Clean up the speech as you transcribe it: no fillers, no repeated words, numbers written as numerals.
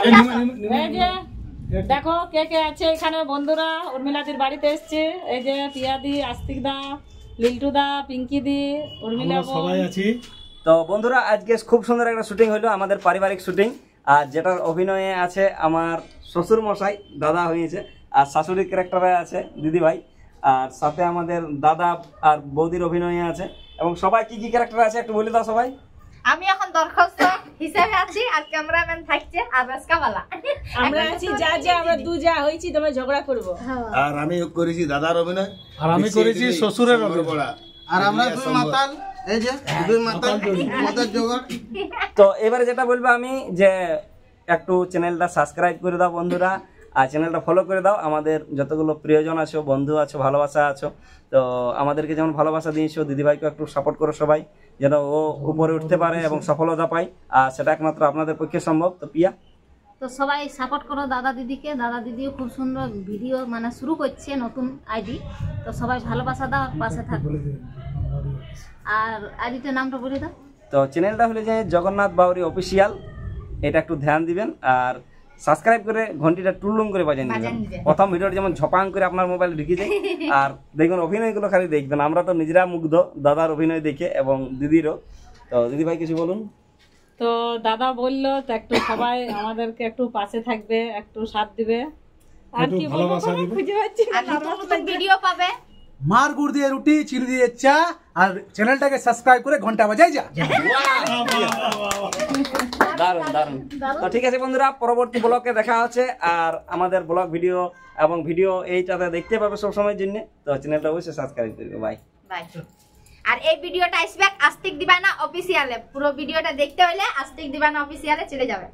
এই যে দেখো কে কে আছে এখানে বন্ধুরা, উর্মিলাদির বাড়িতে এসছে। এই যে পিয়াদি, আস্তিক দা, লিল্টু দা, পিঙ্কি দি, উর্মিলা সবাই আছি। তো বন্ধুরা আজকে খুব সুন্দর একটা শুটিং হলো, আমাদের পারিবারিক শুটিং। আর যেটার অভিনয়ে আছে আমার শ্বশুর মশাই, দাদা হয়েছে, আর শাশুড়ির ক্যারেক্টারে আছে দিদি ভাই, আর সাথে আমাদের দাদা আর বৌদির অভিনয়ে আছে। এবং সবাই কি কি ক্যারেক্টার আছে একটু বলে দাও সবাই। আমি এখন দরখাস্ত হিসেবে আছি, আর ক্যামেরাম্যান থাকছে আর রাস্কাওয়ালা। আমরা আছি যা যা আমরা দু যা হইছি, তোমরা ঝগড়া করবো। আর আমি করেছি দাদার অভিনয়, আর আমি করেছি শ্বশুরের অভিনয়। আর আমরা দুই মাতাল, এই যে দুই মাতাল মাতাল জোগাড়। তো এবারে যেটা বলবো আমি যে একটু চ্যানেলটা সাবস্ক্রাইব করে দাও বন্ধুরা, আর চ্যানেলটা ফলো করে দাও। আমাদের যতগুলো প্রিয়জন আছো, বন্ধু আছো, ভালোবাসা আছো, তো আমাদেরকে যেমন ভালোবাসা দিয়েছো, দিদিভাইকে একটু সাপোর্ট করো সবাই, যেন ও উপরে উঠতে পারে এবং সফলতা পায়। আর সেটা একমাত্র আপনাদের পক্ষে সম্ভব। তো পিয়া, তো সবাই সাপোর্ট করো দাদা দিদিকে। দাদা দিদিও খুব সুন্দর ভিডিও মানে শুরু করছে, নতুন আইডি। তো সবাই ভালোবাসা দাও, পাশে থাকো। আর আইডিটার নামটা বলে দাও। তো চ্যানেলটা হলো যে জগন্নাথ বাউরি অফিসিয়াল, এটা একটু ধ্যান দিবেন। আর সাবস্ক্রাইব করে ঘন্টিটা টুলুম করে বাজিয়ে দিবেন। প্রথম ভিডিওটা যেমন ঝপাং করে আপনার মোবাইলে ঢুকে যায়। আর দেখবেন অভিনয়গুলো খালি দেখবেন, আমরা তো নিজেরা মুগ্ধ দাদার অভিনয় দেখে এবং দিদিরও। তো দিদি ভাই কিছু বলুন। তো দাদা বললো তো একটু সবাই আমাদেরকে একটু পাশে থাকবে, একটু সাথ দিবে। আর কি বলবো খুঁজে পাচ্ছি না। আর নতুন নতুন ভিডিও পাবে। মার গুড় দিয়ে রুটি, চিনি দিয়ে চা, আর চ্যানেলটাকে সাবস্ক্রাইব করে ঘন্টা বাজাই যা। দারুন দারুন। তো ঠিক আছে বন্ধুরা, পরবর্তী ব্লগে দেখা হচ্ছে। আর আমাদের ব্লগ ভিডিও এবং ভিডিও এইটাতে দেখতে পাবে সব সময়ের জন্য। তো চ্যানেলটা অবশ্যই সাবস্ক্রাইব করবে। Bye bye. আর এই ভিডিওটা আসবে আস্তিক দিবানা অফিসিয়ালে। পুরো ভিডিওটা দেখতে হলে আস্তিক দিবানা অফিসিয়ালে চলে যাবে।